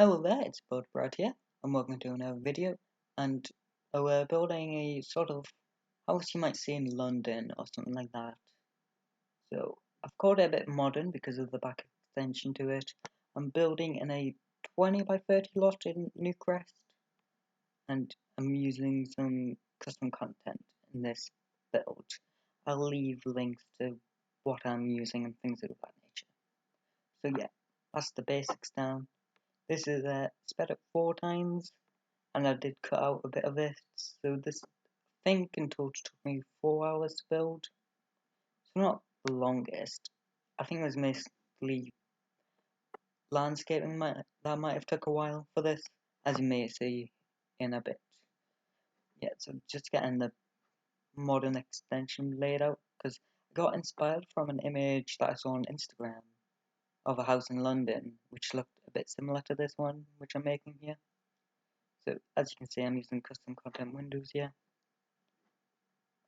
Hello there, it's builderbrad here, and welcome to another video. And we're building a sort of house you might see in London or something like that. So I've called it a bit modern because of the back extension to it. I'm building in a 20 by 30 lot in Newcrest, and I'm using some custom content in this build. I'll leave links to what I'm using and things of that nature. So yeah, that's the basics down. This is sped up 4 times, and I did cut out a bit of it, so this thing in total took me 4 hours to build. So not the longest. I think it was mostly landscaping that might have took a while for this, as you may see in a bit. Yeah, so just getting the modern extension laid out, because I got inspired from an image that I saw on Instagram of a house in London, which looked a bit similar to this one, which I'm making here. So as you can see, I'm using custom content windows here.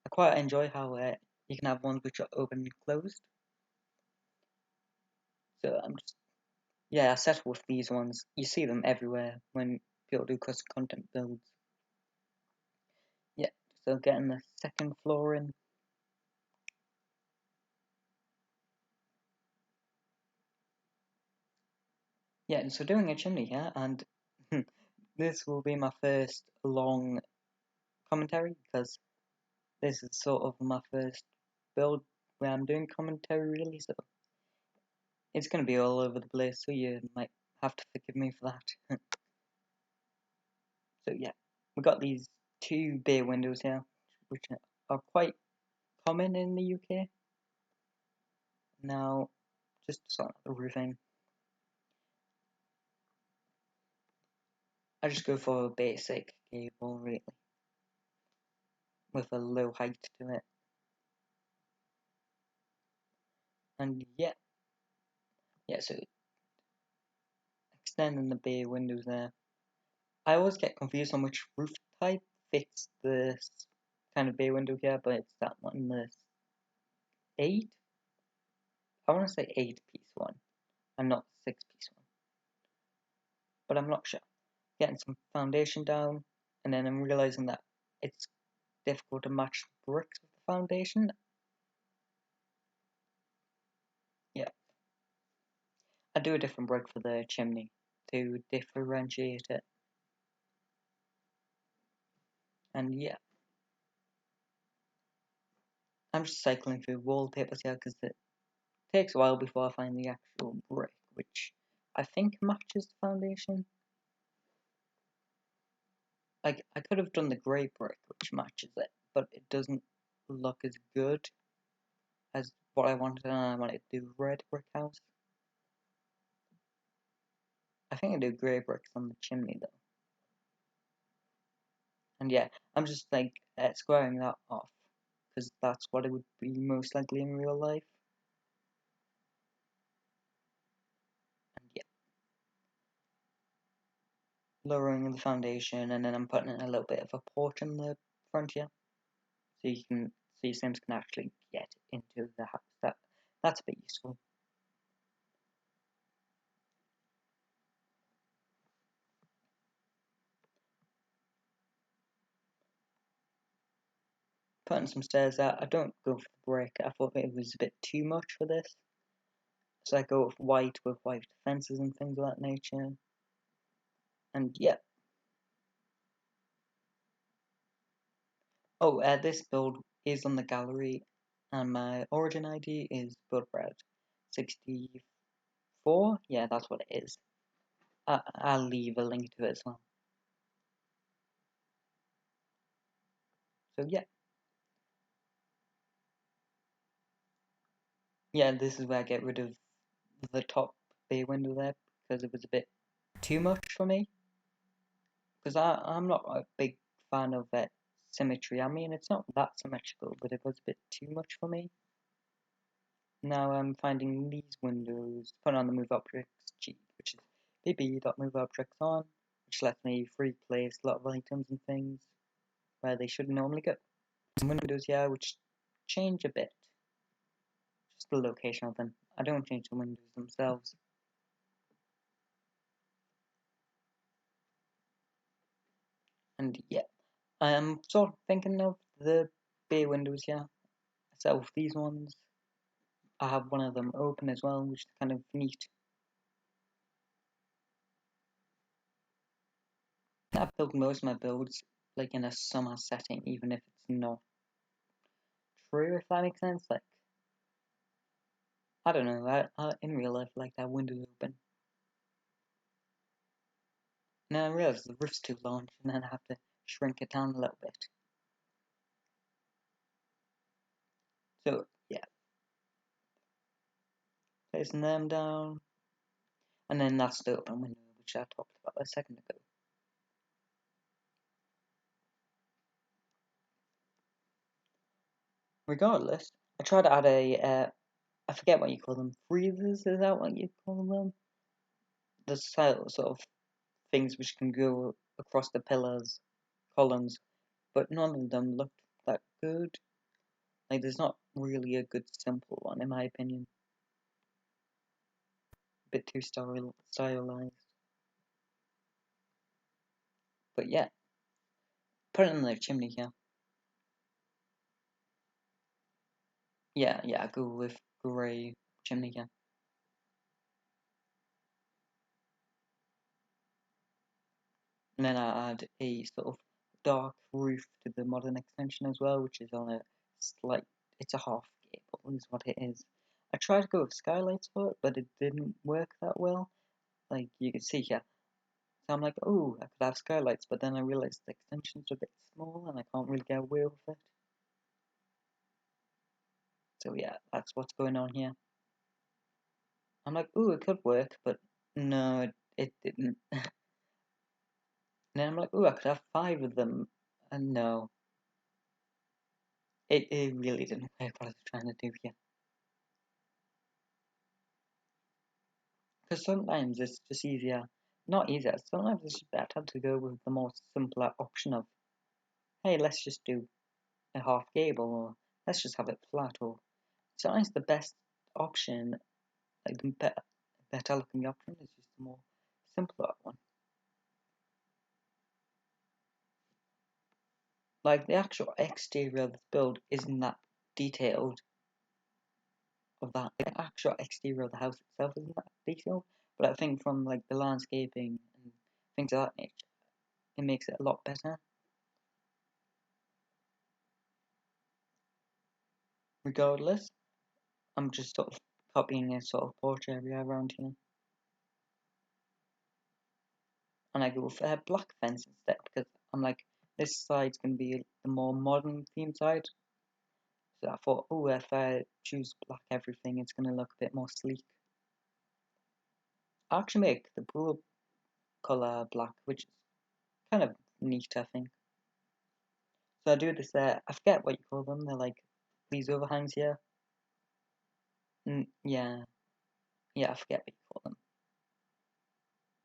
I quite enjoy how you can have ones which are open and closed. So I settle with these ones. You see them everywhere when people do custom content builds. Yeah, so getting the second floor in. Yeah, so doing a chimney here, and this will be my first long commentary because this is sort of my first build where I'm doing commentary really, so it's going to be all over the place, so you might have to forgive me for that. So yeah, we got these 2 bay windows here, which are quite common in the UK. Now, just to start the roofing, I just go for a basic gable really, with a low height to it. And yeah, so extending the bay windows there. I always get confused on which roof type fits this kind of bay window here, but it's that one, this 8? I want to say 8-piece one, and not 6-piece one. But I'm not sure. Getting some foundation down, and then I'm realizing that it's difficult to match the bricks with the foundation. Yeah, I do a different brick for the chimney to differentiate it. And yeah, I'm just cycling through wallpapers here because it takes a while before I find the actual brick, which I think matches the foundation. Like, I could have done the grey brick, which matches it, but it doesn't look as good as what I wanted, and I wanted to do red brick house. I think I do grey bricks on the chimney though. And yeah, I'm just like squaring that off, because that's what it would be most likely in real life. And yeah, lowering the foundation, and then I'm putting in a little bit of a porch in the front here, so Sims can actually get into the house. That's a bit useful. Putting some stairs out. I don't go for the brick. I thought it was a bit too much for this, so I go with white fences and things of that nature. And yeah. Oh, this build is on the gallery, and my origin ID is builderbrad64. Yeah, that's what it is. I'll leave a link to it as well. So yeah. Yeah, this is where I get rid of the top bay window there, because it was a bit too much for me. Because I'm not a big fan of symmetry. I mean, it's not that symmetrical, but it was a bit too much for me. Now I'm finding these windows, put on the move objects cheat, which is bb.moveobjects on, which lets me free place a lot of items and things where they should normally go. Some windows here which change a bit, just the location of them. I don't change the windows themselves. And yeah, I am sort of thinking of the bay windows here. So these ones, I have one of them open as well, which is kind of neat. I've built most of my builds like in a summer setting, even if it's not true, if that makes sense. Like, I don't know, in real life, like that window's open. And then I realize the roof's too large, and then I have to shrink it down a little bit. So, yeah, placing them down. And then that's the open window, which I talked about a second ago. Regardless, I tried to add I forget what you call them, freezers, is that what you call them? The sort of things which can go across the pillars, columns, but none of them looked that good. Like, there's not really a good simple one, in my opinion. A bit too stylized. But yeah, put it in the chimney here. Yeah, go with grey chimney here. And then I add a sort of dark roof to the modern extension as well, which is on a slight, it's a half gable is what it is. I tried to go with skylights for it, but it didn't work that well. Like you can see here. So I'm like, oh, I could have skylights, but then I realized the extension's a bit small and I can't really get away with it. So yeah, that's what's going on here. I'm like, oh, it could work, but no, it didn't. And then I'm like, oh, I could have 5 of them, and no. It really didn't work what I was trying to do here. Because sometimes it's just easier, not easier, sometimes it's just better to go with the more simpler option of, hey, let's just do a half gable, or let's just have it flat, or sometimes the best option, like the better looking option, is just the more simpler one. Like the actual exterior of the build isn't that detailed, of that. The actual exterior of the house itself isn't that detailed, but I think from like the landscaping and things of that nature, it makes it a lot better. Regardless, I'm just sort of copying a sort of porch area around here, and I go with a black fence instead because I'm like, this side's gonna be the more modern theme side. So I thought, oh, if I choose black everything, it's gonna look a bit more sleek. I actually make the pool color black, which is kind of neat, I think. So I do this, I forget what you call them, they're like these overhangs here. Yeah, I forget what you call them.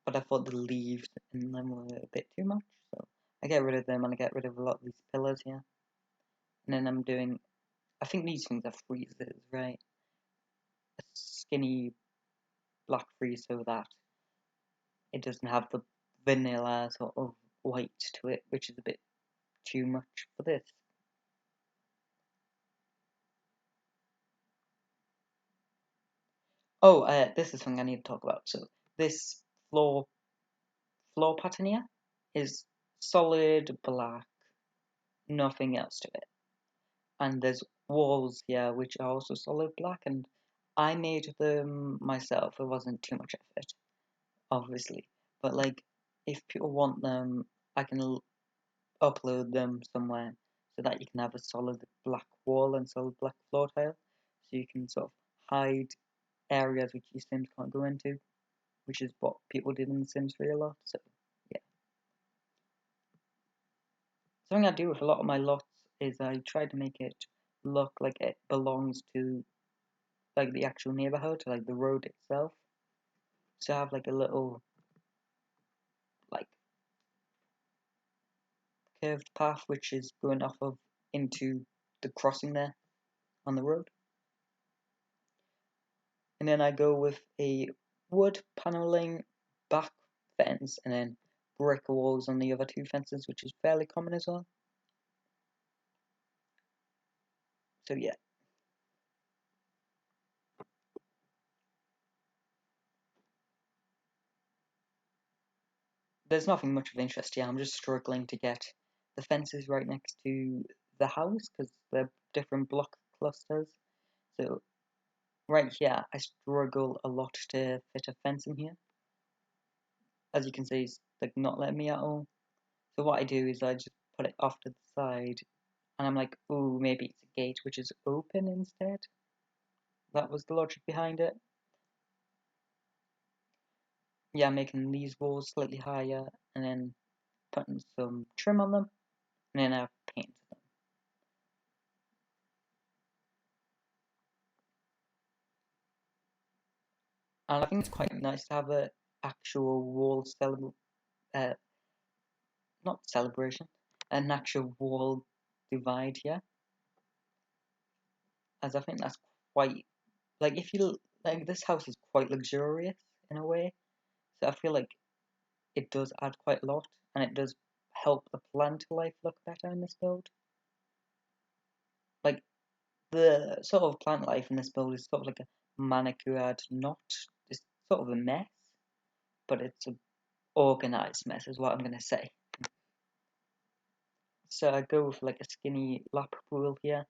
But I thought the leaves in them were a bit too much, so I get rid of them and I get rid of a lot of these pillars here. And then I'm doing, I think these things are freezers, right? A skinny black frieze so that it doesn't have the vanilla sort of white to it, which is a bit too much for this. Oh, this is something I need to talk about. So this floor pattern here is solid black, nothing else to it. And there's walls here which are also solid black, and I made them myself. It wasn't too much effort, obviously. But like, if people want them, I can upload them somewhere so that you can have a solid black wall and solid black floor tile, so you can sort of hide areas which your Sims can't go into, which is what people did in Sims 3 a lot. So yeah, something I do with a lot of my lots is I try to make it look like it belongs to like the actual neighborhood, like the road itself. So I have like a little like curved path which is going off of into the crossing there on the road. And then I go with a wood paneling back fence and then brick walls on the other two fences, which is fairly common as well. So yeah. There's nothing much of interest here. I'm just struggling to get the fences right next to the house because they're different block clusters. So right here, I struggle a lot to fit a fence in here. As you can see, it's like not letting me at all. So what I do is I just put it off to the side, and I'm like, ooh, maybe it's a gate which is open instead. That was the logic behind it. Yeah, making these walls slightly higher, and then putting some trim on them, and then I paint them. And I think it's quite nice to have a actual wall uh, not celebration, an actual wall divide here, as I think that's quite like if you like this house is quite luxurious in a way, so I feel like it does add quite a lot, and it does help the plant life look better in this build. Like the sort of plant life in this build is sort of like a manicured knot. It's sort of a mess, but it's an organized mess, is what I'm gonna say. So I go with like a skinny lap pool here,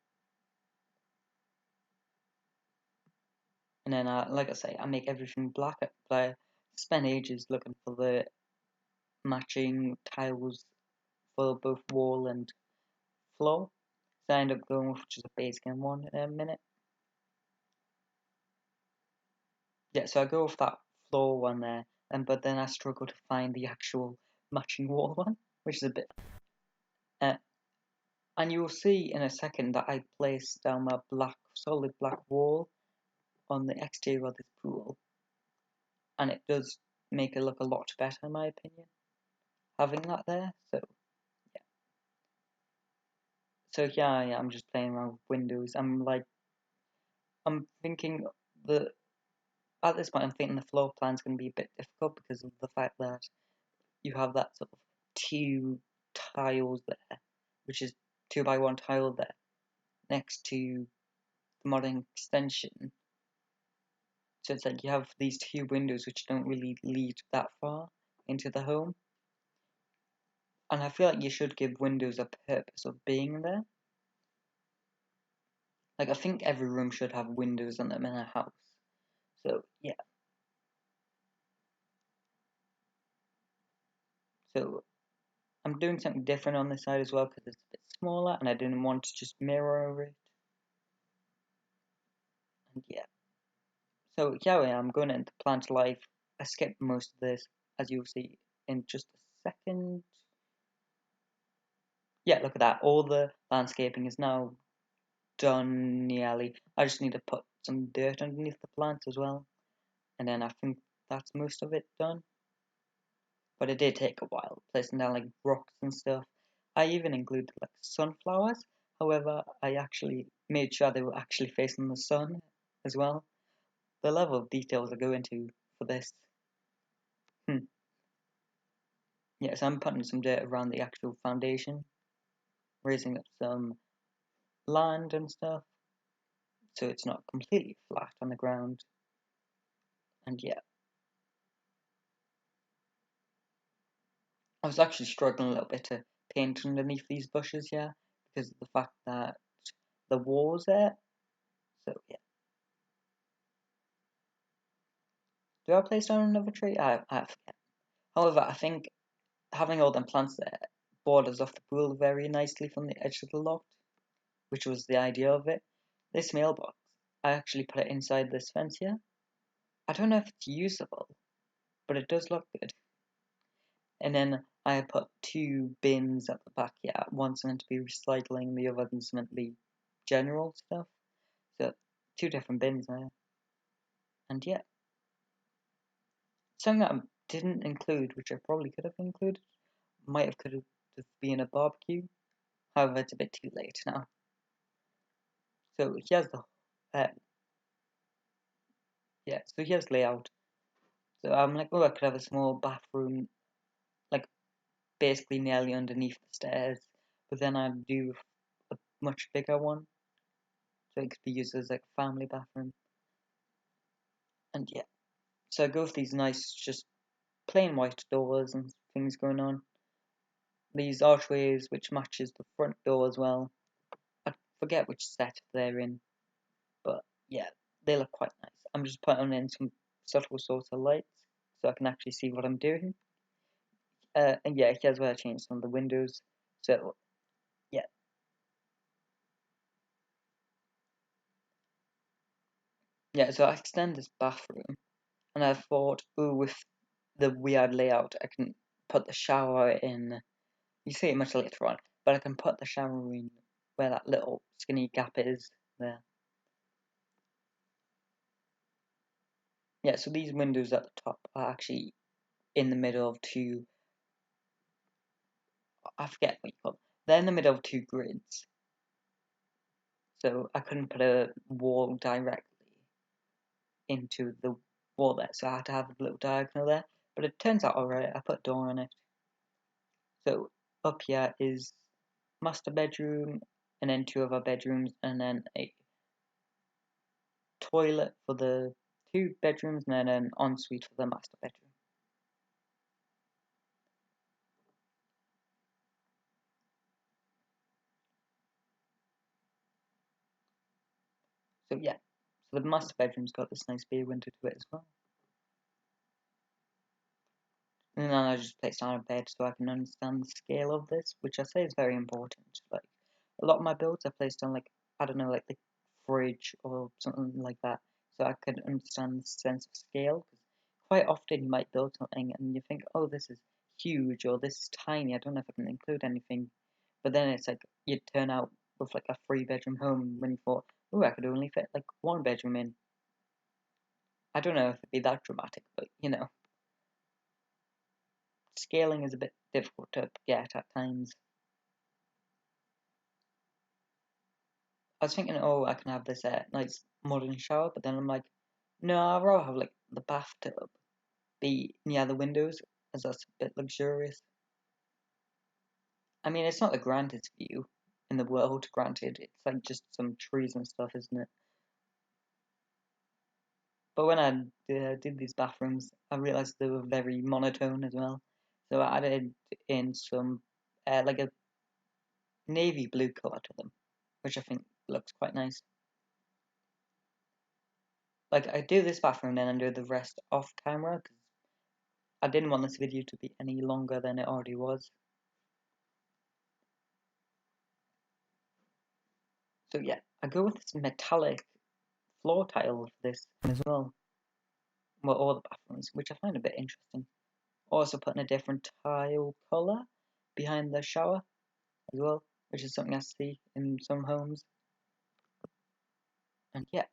and then like I say, I make everything black. I spend ages looking for the matching tiles for both wall and floor. So I end up going with just a base game one in a minute. Yeah, so I go with that floor one there, but then I struggle to find the actual matching wall one, which is a bit. Uh, and you will see in a second that I place down my solid black wall on the exterior of this pool, and it does make it look a lot better in my opinion, having that there. So yeah, I'm just playing around with windows. I'm thinking that at this point I'm thinking the floor plan's going to be a bit difficult because of the fact that you have that sort of two tiles there, which is 2x1 tile there, next to the modern extension. So it's like you have these two windows which don't really lead that far into the home. And I feel like you should give windows a purpose of being there. Like I think every room should have windows in them in a house. So yeah. So I'm doing something different on this side as well because it's a bit smaller and I didn't want to just mirror over it. And yeah. So yeah, I'm going into plant life. I skipped most of this, as you'll see in just a second. Yeah, look at that. All the landscaping is now done nearly. I just need to put some dirt underneath the plants as well. And then I think that's most of it done. But it did take a while, placing down like rocks and stuff. I even included like sunflowers. However, I actually made sure they were actually facing the sun as well. The level of details I go into for this. Yes, I'm putting some dirt around the actual foundation, raising up some land and stuff, so it's not completely flat on the ground. And yeah, I was actually struggling a little bit to paint underneath these bushes here because of the fact that the wall's there. So yeah. Do I place down another tree? I forget. However, I think having all them plants there borders off the pool very nicely from the edge of the loft, which was the idea of it. This mailbox, I actually put it inside this fence here. I don't know if it's usable, but it does look good. And then I put two bins at the back here. One's meant to be recycling, the other one's meant to be general stuff. So two different bins there. And yeah, something that I didn't include, which I probably could have included, could have been a barbecue. However, it's a bit too late now. So here's the so here's layout. So I'm like, oh, I could have a small bathroom, like basically nearly underneath the stairs, but then I'd do a much bigger one, so it could be used as like a family bathroom. And yeah, so I go with these nice, just plain white doors and things going on. These archways, which matches the front door as well. I forget which set they're in, but yeah, they look quite nice. I'm just putting in some subtle sorts of lights so I can actually see what I'm doing. And yeah, here's where I changed some of the windows. So yeah, so I extend this bathroom, and I thought, ooh, with the weird layout, I can put the shower in. You see it much later on, but I can put the shower in where that little skinny gap is there. Yeah, so these windows at the top are actually in the middle of two. I forget what you call them. They're in the middle of two grids, so I couldn't put a wall directly into the wall there, so I had to have a little diagonal there. But it turns out alright. I put a door on it. So up here is master bedroom, and then two other bedrooms, and then a toilet for the two bedrooms, and then an ensuite for the master bedroom. So yeah, so the master bedroom's got this nice bay window to it as well. And then I just placed down a bed so I can understand the scale of this, which I say is very important. Like a lot of my builds I placed on like, I don't know, like the fridge or something like that, so I could understand the sense of scale. Because quite often you might build something and you think, oh, this is huge or this is tiny. I don't know if I can include anything, but then it's like you'd turn out with like a 3-bedroom home when you thought, oh, I could only fit like 1 bedroom in. I don't know if it'd be that dramatic, but you know, scaling is a bit difficult to get at times. I was thinking, oh, I can have this nice modern shower, but then I'm like, no, I'd rather have like the bathtub be near the windows, as that's a bit luxurious. I mean, it's not the grandest view in the world, granted. It's like just some trees and stuff, isn't it? But when I did these bathrooms, I realized they were very monotone as well. So I added in some, like a navy blue colour to them, which I think looks quite nice. Like, I do this bathroom, then I do the rest off camera, because I didn't want this video to be any longer than it already was. So yeah, I go with this metallic floor tile for this as well. Well, all the bathrooms, which I find a bit interesting. Also putting a different tile colour behind the shower as well, which is something I see in some homes. And yeah,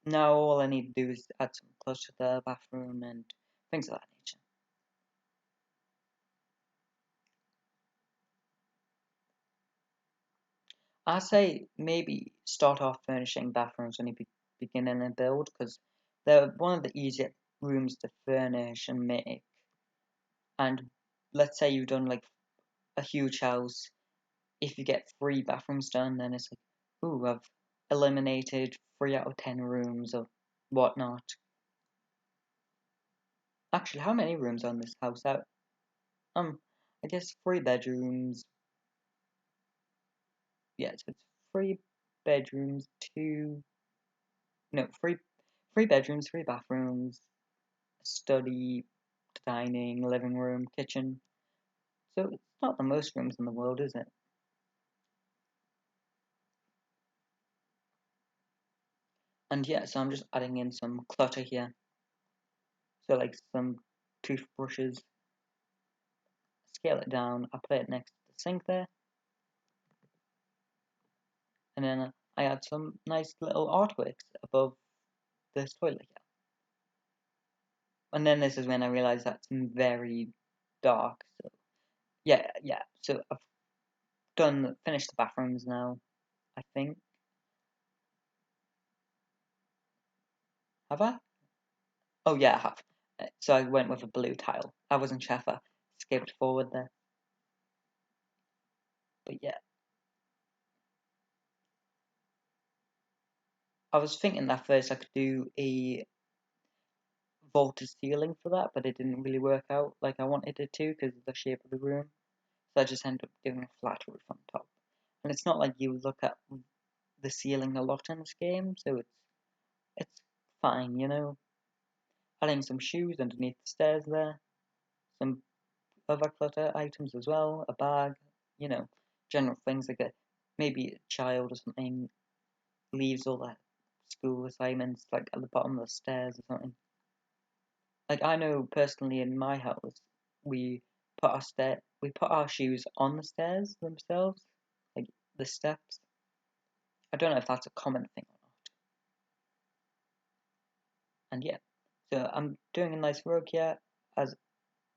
now all I need to do is add some clothes to the bathroom and things of that nature. I say maybe start off furnishing bathrooms when you begin in a build, because they're one of the easier rooms to furnish and make. And let's say you've done like a huge house, if you get 3 bathrooms done, then it's like, ooh, I've eliminated 3 out of 10 rooms or whatnot. Actually, how many rooms are in this house? I guess 3 bedrooms. Yeah, so it's 3 bedrooms, no, three bedrooms, 3 bathrooms, study, dining, living room, kitchen. So it's not the most rooms in the world, is it? And yeah, so I'm just adding in some clutter here. So like some toothbrushes, scale it down, I put it next to the sink there, and then I add some nice little artworks above this toilet here. And then this is when I realised that's very dark. So yeah, so I've finished the bathrooms now, I think. Have I? Oh yeah, I have. So I went with a blue tile. I wasn't sure if I skipped forward there. But yeah. I was thinking that first I could do a vaulted ceiling for that, but it didn't really work out like I wanted it to because of the shape of the room. So I just ended up doing a flat roof on top. And it's not like you look at the ceiling a lot in this game, so it's fine, you know. Adding some shoes underneath the stairs there, some other clutter items as well, a bag, you know, general things like maybe a child or something leaves all their school assignments like at the bottom of the stairs or something. Like I know personally in my house, we we put our shoes on the stairs themselves, like the steps. I don't know if that's a common thing or not. And yeah, so I'm doing a nice rug here, as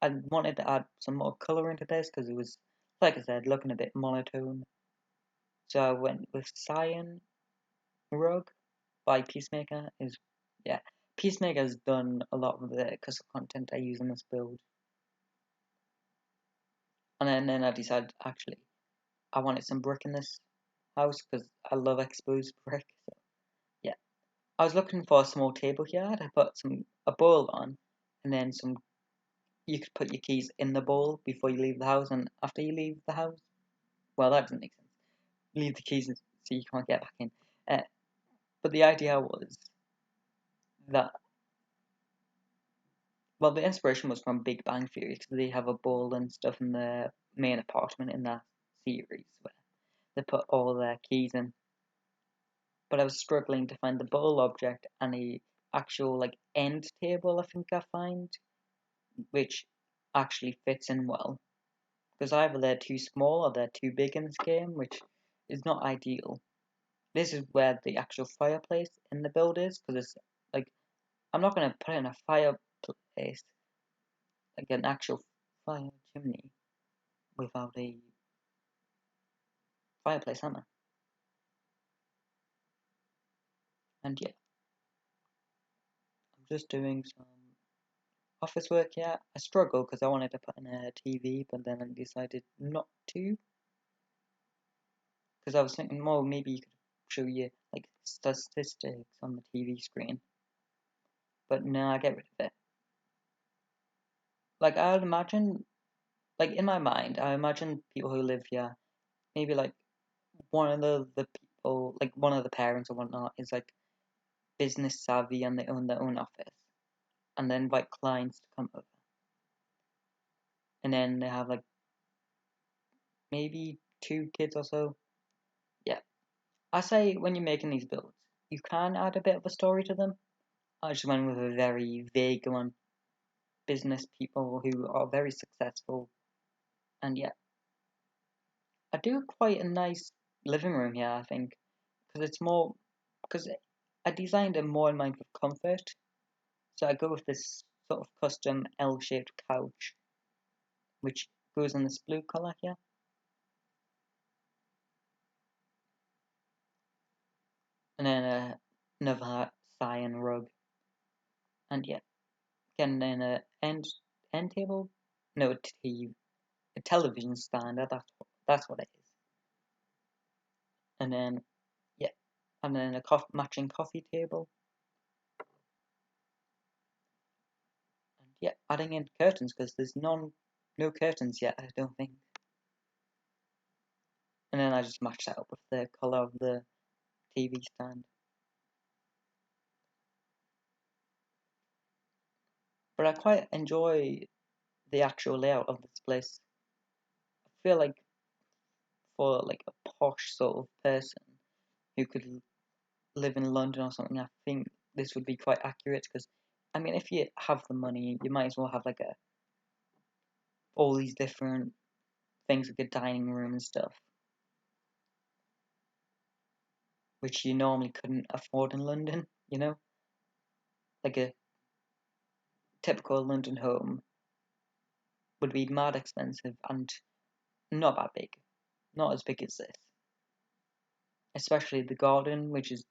I wanted to add some more colour into this because it was, like I said, looking a bit monotone. So I went with Cyan Rug by Peacemaker. Yeah, Peacemaker's done a lot of the custom content I use in this build. And then I decided actually I wanted some brick in this house because I love exposed brick. So yeah, I was looking for a small table here to put a bowl on, and then some. You could put your keys in the bowl before you leave the house, and after you leave the house, well, that doesn't make sense. Leave the keys so you can't get back in. Uh, but the idea was that, well, the inspiration was from Big Bang Theory because they have a bowl and stuff in the main apartment in that series where they put all their keys in. But I was struggling to find the bowl object and a actual like end table. I think I find which actually fits in well because either they're too small or they're too big in this game, which is not ideal. This is where the actual fireplace in the build is because it's like I'm not gonna put in a fireplace like an actual fire chimney without a fireplace, am I? And yeah, I'm just doing some office work here. I struggle because I wanted to put in a TV, but then I decided not to. Because I was thinking, well, maybe you could show you like statistics on the TV screen. But no, I get rid of it. Like I would imagine, like in my mind, I imagine people who live here, maybe like one of the people, like one of the parents or whatnot, is like business savvy and they own their own office, and they invite clients to come over, and then they have like maybe 2 kids or so. Yeah, I say when you're making these builds, you can add a bit of a story to them. I just went with a very vague one. Business people who are very successful, and yeah, I do quite a nice living room here. I think because it's more because I designed it more in mind with comfort. So I go with this sort of custom L-shaped couch, which goes in this blue color here. And then another cyan rug, and yeah, again then a end table, no a television stand. That's what it is. And then yeah, and then a matching coffee table, and yeah, adding in curtains because there's no curtains yet. I don't think. And then I just matched that up with the color of the TV stand. But I quite enjoy the actual layout of this place. I feel like for like a posh sort of person who could live in London or something, I think this would be quite accurate because, I mean, if you have the money, you might as well have like all these different things like a dining room and stuff, which you normally couldn't afford in London. You know, like a typical London home would be mad expensive and not that big, not as big as this. Especially the garden, which is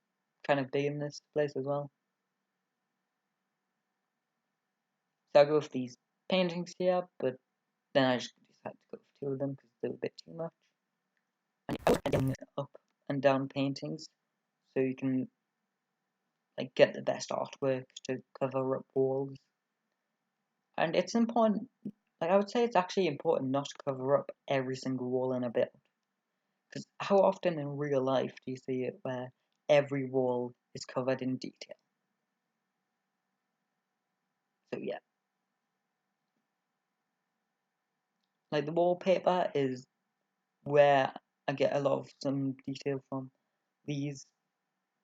kind of big in this place as well. So I go with these paintings here, but then I just decided to go with 2 of them because they were a bit too much. And I was up and down paintings so you can like get the best artwork to cover up walls. And it's important, like I would say it's actually important not to cover up every single wall in a build. Because how often in real life do you see it where every wall is covered in detail? So yeah. Like the wallpaper is where I get a lot of some detail from these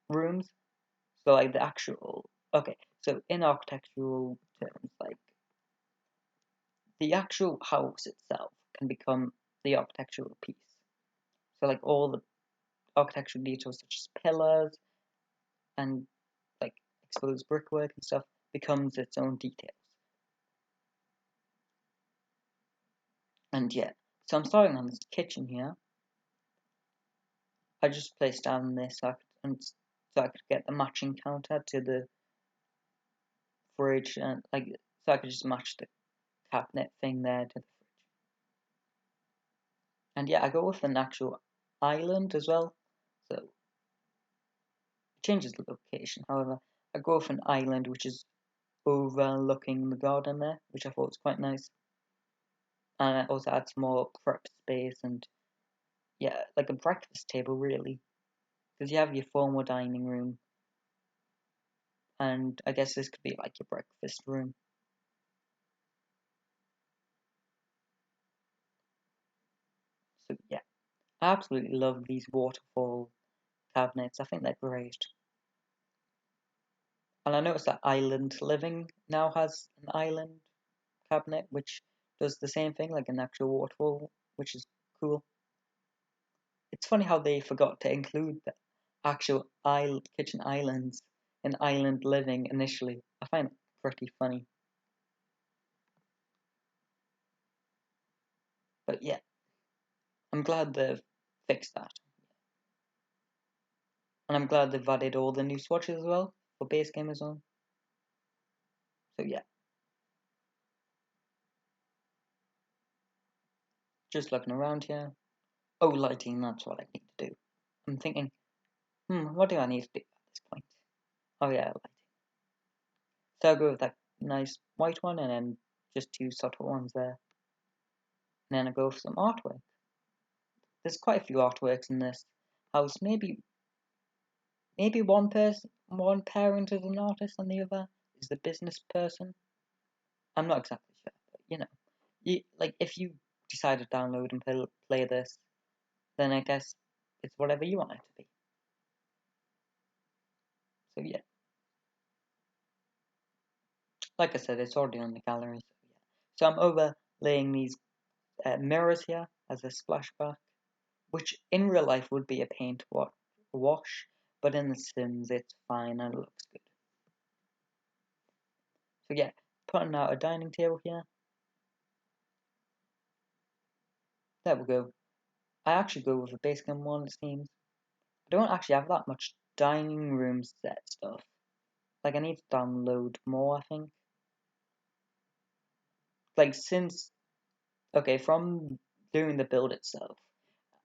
rooms. So like the actual, okay, so in architectural terms, like the actual house itself can become the architectural piece. So like all the architectural details such as pillars and like exposed brickwork and stuff becomes its own details. And yeah, so I'm starting on this kitchen here. I just placed down this so I could get the matching counter to the fridge and like so I could just match the cabinet thing there to the fridge. And yeah, I go with an actual island as well. So it changes the location. However, I go with an island which is overlooking the garden there, which I thought was quite nice. And it also adds more prep space and yeah, like a breakfast table really. Because you have your formal dining room, and I guess this could be like your breakfast room. So yeah, I absolutely love these waterfall cabinets. I think they're great. And I noticed that Island Living now has an island cabinet which does the same thing, like an actual waterfall, which is cool. It's funny how they forgot to include the actual kitchen islands in Island Living initially. I find it pretty funny. But yeah, I'm glad they've fixed that. And I'm glad they've added all the new swatches as well for base game as well. So yeah, just looking around here. Oh, lighting, that's what I need to do. I'm thinking, what do I need to do at this point? Oh yeah, lighting. So I'll go with that nice white one and then just 2 subtle ones there. And then I'll go for some artwork. There's quite a few artworks in this house. Maybe one parent is an artist and the other is the business person. I'm not exactly sure, but like if you decide to download and play this, then I guess it's whatever you want it to be. So yeah, like I said, it's already on the gallery. So yeah, so I'm overlaying these mirrors here as a splashback, which in real life would be a paint wash, but in The Sims it's fine and it looks good. So yeah, putting out a dining table here. There we go. I actually go with a basic one, it seems. I don't actually have that much dining room set stuff. Like, I need to download more, I think. Like, from doing the build itself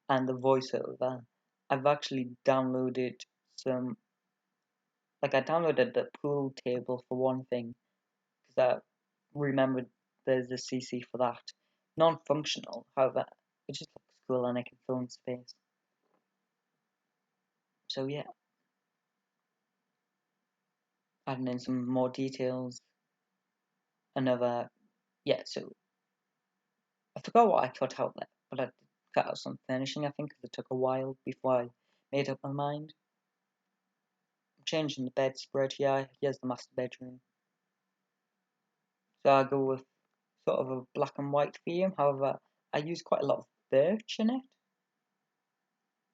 and the voiceover, I've actually downloaded some, like, I downloaded the pool table for one thing, because I remembered there's a CC for that. Non-functional, however, it just looks cool and I can fill in space. So yeah, adding in some more details. So I forgot what I cut out there, but I did cut out some finishing, I think, because it took a while before I made up my mind. I'm changing the bedspread here. Here's the master bedroom. So I go with sort of a black and white theme. However, I use quite a lot of birch in it,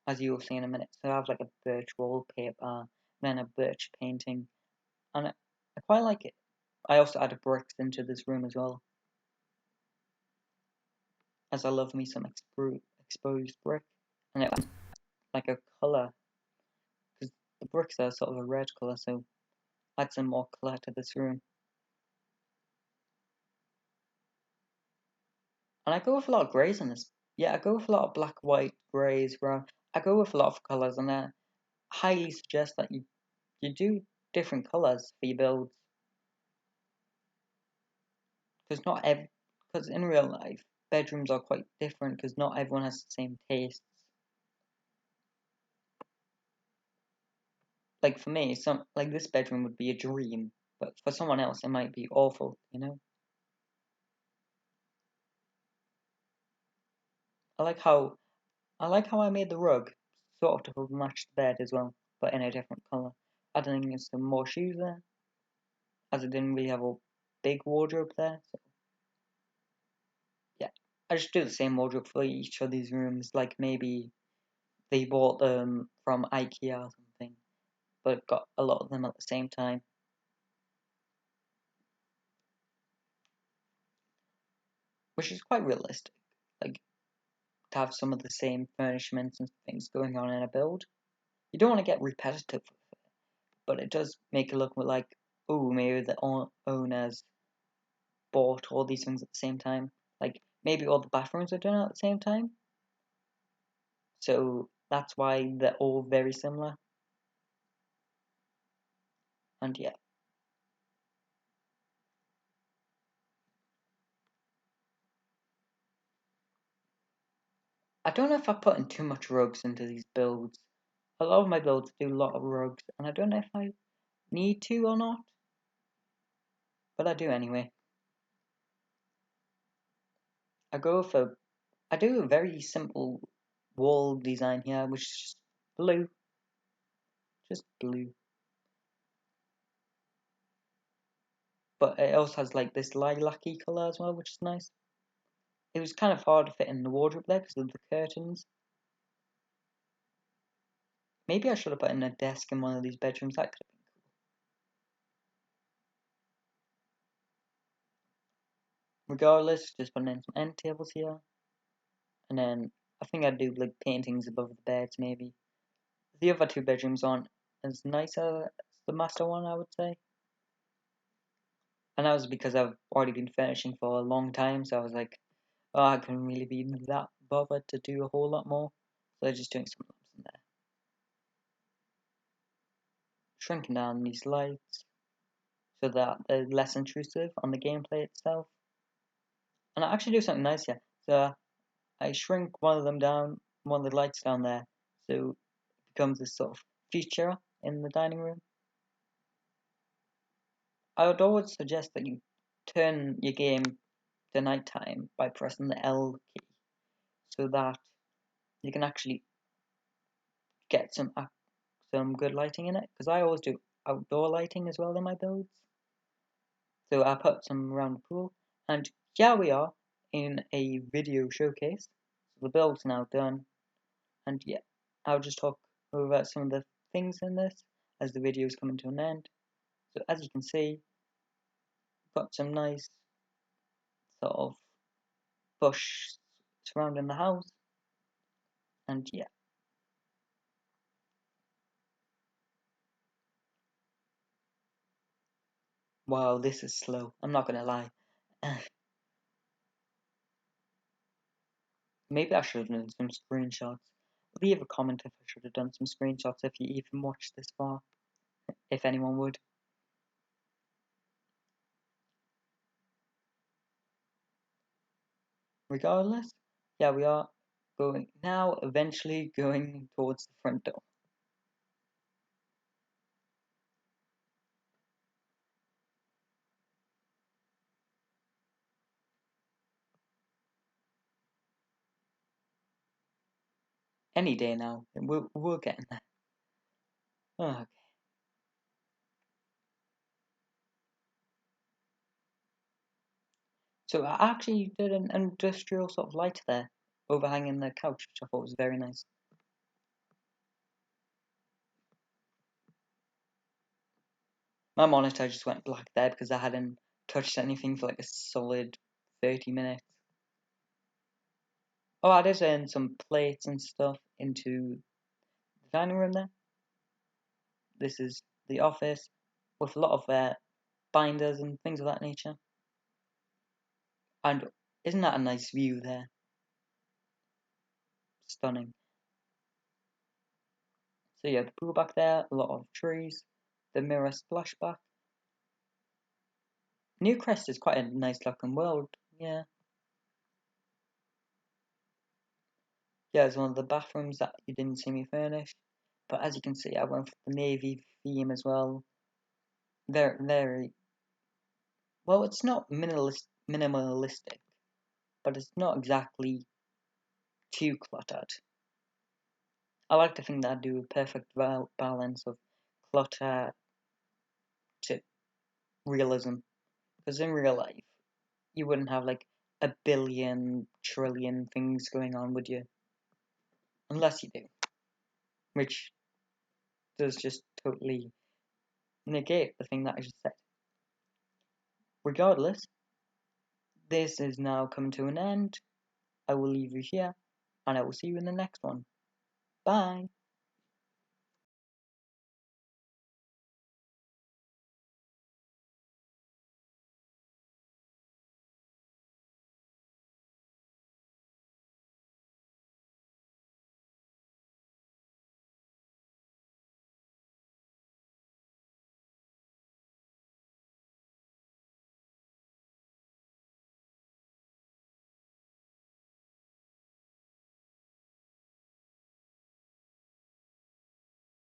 as you'll see in a minute. So I have like a birch wallpaper, then a birch painting, and I quite like it. I also added bricks into this room as well, as I love me some exposed brick, and it adds like a colour, because the bricks are sort of a red colour, so add some more colour to this room. And I go with a lot of greys in this. Yeah, I go with a lot of black, white, greys, brown. I go with a lot of colours, and I highly suggest that you do different colours for your builds. Because in real life, bedrooms are quite different because not everyone has the same tastes. Like for me, like this bedroom would be a dream, but for someone else it might be awful, you know? I like how I made the rug sort of match the bed as well, but in a different colour. Adding in some more shoes there, as I didn't really have a big wardrobe there. So yeah, I just do the same wardrobe for each of these rooms. Like maybe they bought them from IKEA or something, but got a lot of them at the same time. Which is quite realistic. Like to have some of the same furnishments and things going on in a build. You don't want to get repetitive with it, but it does make it look like, oh, maybe the owners bought all these things at the same time. Like maybe all the bathrooms are done at the same time. So that's why they're all very similar. And yeah. I don't know if I put in too much rugs into these builds. A lot of my builds do a lot of rugs, and I don't know if I need to or not, but I do anyway. I do a very simple wall design here, which is just blue. But it also has like this lilac-y colour as well, which is nice. It was kind of hard to fit in the wardrobe there because of the curtains. Maybe I should have put in a desk in one of these bedrooms. That could have been cool. Regardless, just putting in some end tables here, and then I think I'd do like paintings above the beds maybe. The other two bedrooms aren't as nice as the master one, I would say. And that was because I've already been furnishing for a long time, so I was like, oh, I couldn't really be that bothered to do a whole lot more. So I'm just doing some lamps in there. Shrinking down these lights so that they're less intrusive on the gameplay itself. And I actually do something nice here. So I shrink one of them down, one of the lights down there, so it becomes this sort of feature in the dining room. I would always suggest that you turn your game to nighttime by pressing the L key, so that you can actually get some good lighting in it. Because I always do outdoor lighting as well in my builds. So I put some around the pool, and here we are in a video showcase. So the build's now done, and yeah, I'll just talk over some of the things in this as the video is coming to an end. So as you can see, got some nice sort of bush surrounding the house, and yeah. Wow, this is slow. I'm not gonna lie. Maybe I should have done some screenshots. Leave a comment if I should have done some screenshots if you even watched this far, if anyone would. Regardless, yeah, we are eventually going towards the front door. Any day now, we're getting there. Okay. So I actually did an industrial sort of light there, overhanging the couch, which I thought was very nice. My monitor just went black there because I hadn't touched anything for like a solid 30 minutes. Oh, I did some plates and stuff into the dining room there. This is the office with a lot of binders and things of that nature. And Isn't that a nice view there? Stunning. So yeah, the pool back there, a lot of trees, the mirror splashback. Newcrest is quite a nice looking world, yeah. Yeah, it's one of the bathrooms that you didn't see me furnish. But as you can see, I went for the navy theme as well. Very well, it's not minimalistic, but it's not exactly too cluttered. I like to think that I do a perfect balance of clutter to realism. Because in real life, you wouldn't have like a billion trillion things going on, would you? Unless you do, which does just totally negate the thing that I just said. Regardless, this is now come to an end. I will leave you here, and I will see you in the next one. Bye!